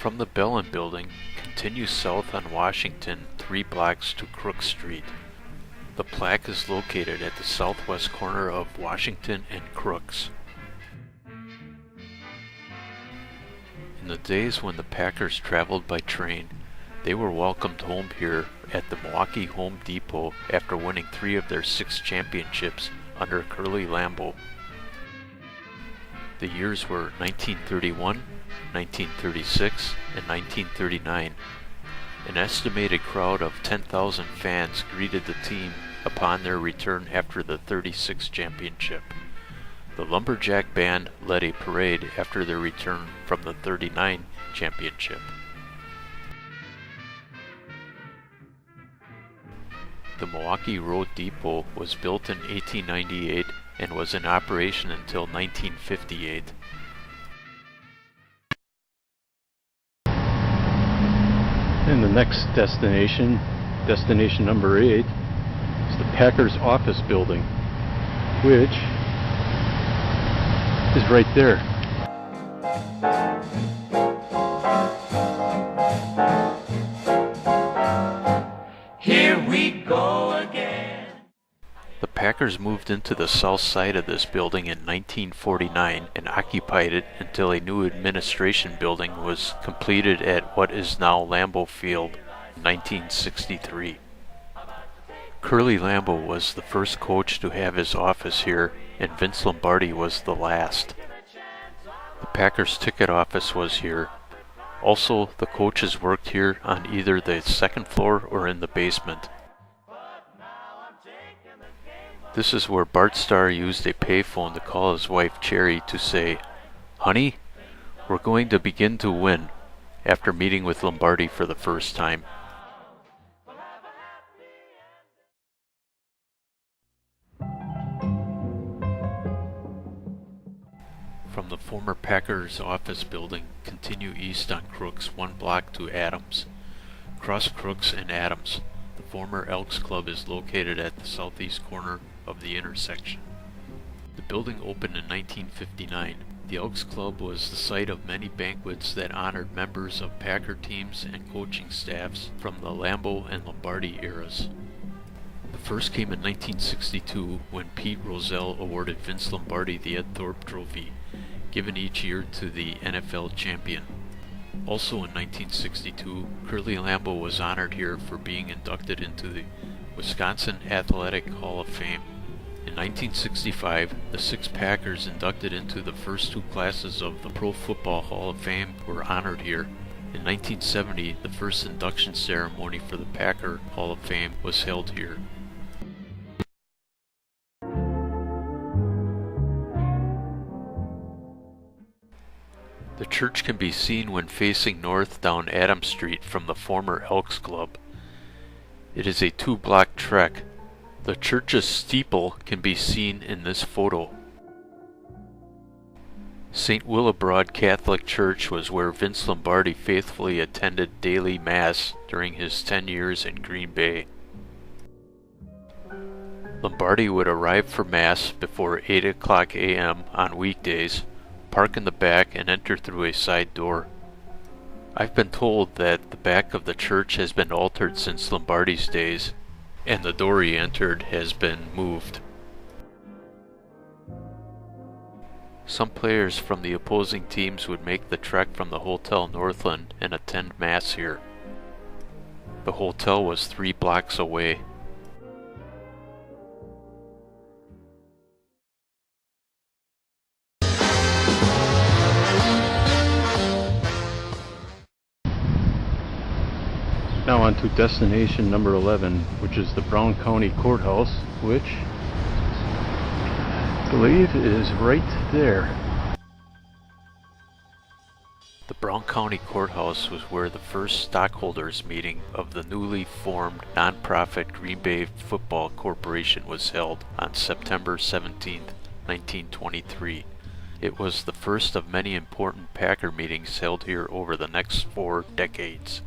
From the Bellin Building, continue south on Washington 3 blocks to Crook Street. The plaque is located at the southwest corner of Washington and Crooks. In the days when the Packers traveled by train, they were welcomed home here at the Milwaukee Home Depot after winning 3 of their 6 championships under Curly Lambeau. The years were 1931, 1936, and 1939. An estimated crowd of 10,000 fans greeted the team upon their return after the 36 championship. The Lumberjack Band led a parade after their return from the 39 championship. The Milwaukee Road Depot was built in 1898 and was in operation until 1958. And the next destination, destination number 8, is the Packers office building, which is right there. Here we go again. The Packers moved into the south side of this building in 1949 and occupied it until a new administration building was completed at what is now Lambeau Field in 1963. Curly Lambeau was the first coach to have his office here, and Vince Lombardi was the last. The Packers ticket office was here. Also, the coaches worked here on either the second floor or in the basement. This is where Bart Starr used a payphone to call his wife Cherry to say, "Honey, we're going to begin to win," after meeting with Lombardi for the first time. From the former Packers office building, continue east on Crooks 1 block to Adams. Cross Crooks and Adams. The former Elks Club is located at the southeast corner of the intersection. The building opened in 1959. The Elks Club was the site of many banquets that honored members of Packer teams and coaching staffs from the Lambeau and Lombardi eras. The first came in 1962 when Pete Rozelle awarded Vince Lombardi the Ed Thorpe Trophy, given each year to the NFL champion. Also in 1962, Curly Lambeau was honored here for being inducted into the Wisconsin Athletic Hall of Fame. In 1965, the 6 Packers inducted into the first 2 classes of the Pro Football Hall of Fame were honored here. In 1970, the first induction ceremony for the Packer Hall of Fame was held here. The church can be seen when facing north down Adams Street from the former Elks Club. It is a 2-block trek. The church's steeple can be seen in this photo. St. Willebrord Catholic Church was where Vince Lombardi faithfully attended daily Mass during his 10 years in Green Bay. Lombardi would arrive for Mass before 8 o'clock a.m. on weekdays, park in the back, and enter through a side door. I've been told that the back of the church has been altered since Lombardi's days, and the door he entered has been moved. Some players from the opposing teams would make the trek from the Hotel Northland and attend Mass here. The hotel was 3 blocks away. Now on to destination number 11, which is the Brown County Courthouse, which I believe is right there. The Brown County Courthouse was where the first stockholders meeting of the newly formed nonprofit Green Bay Football Corporation was held on September 17, 1923. It was the first of many important Packer meetings held here over the next 4 decades.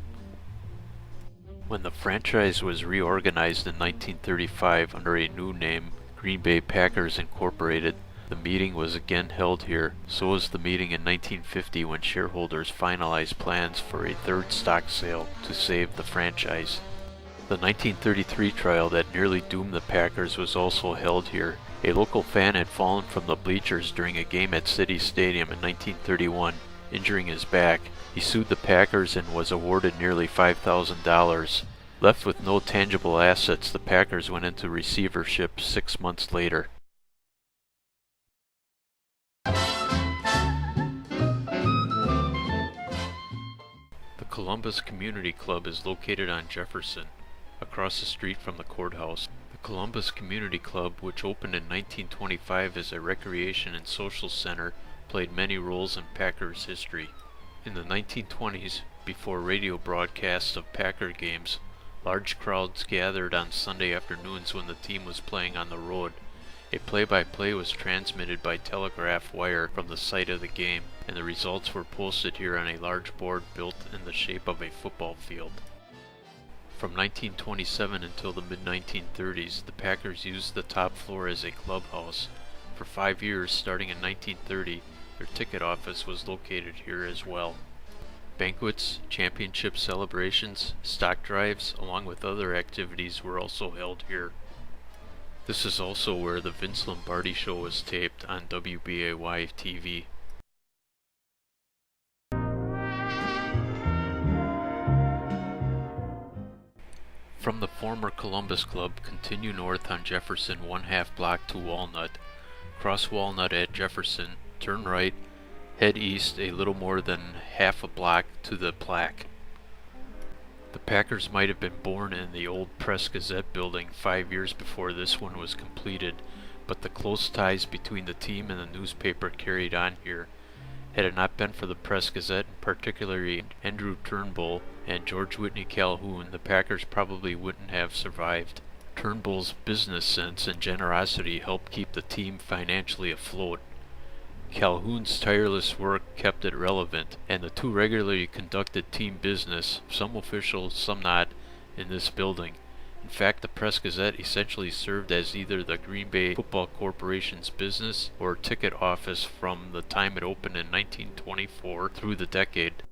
When the franchise was reorganized in 1935 under a new name, Green Bay Packers Incorporated, The meeting was again held here. So was the meeting in 1950 when shareholders finalized plans for a third stock sale to save the franchise. The 1933 trial that nearly doomed the Packers was also held here. A local fan had fallen from the bleachers during a game at City Stadium in 1931, injuring his back. He sued the Packers and was awarded nearly $5,000. Left with no tangible assets, the Packers went into receivership 6 months later. The Columbus Community Club is located on Jefferson, across the street from the courthouse. The Columbus Community Club, which opened in 1925 as a recreation and social center, played many roles in Packers history. In the 1920s, before radio broadcasts of Packer games, large crowds gathered on Sunday afternoons when the team was playing on the road. A play-by-play was transmitted by telegraph wire from the site of the game, and the results were posted here on a large board built in the shape of a football field. From 1927 until the mid-1930s, the Packers used the top floor as a clubhouse. For 5 years, starting in 1930, their ticket office was located here as well. Banquets, championship celebrations, stock drives, along with other activities were also held here. This is also where the Vince Lombardi show was taped on WBAY TV. From the former Columbus Club, continue north on Jefferson 1/2 block to Walnut. Cross Walnut at Jefferson, turn right, head east a little more than half a block to the plaque. The Packers might have been born in the old Press-Gazette building 5 years before this one was completed, but the close ties between the team and the newspaper carried on here. Had it not been for the Press-Gazette, and particularly Andrew Turnbull and George Whitney Calhoun, the Packers probably wouldn't have survived. Turnbull's business sense and generosity helped keep the team financially afloat. Calhoun's tireless work kept it relevant, and the two regularly conducted team business, some official, some not, in this building. In fact, the Press-Gazette essentially served as either the Green Bay Football Corporation's business or ticket office from the time it opened in 1924 through the decade.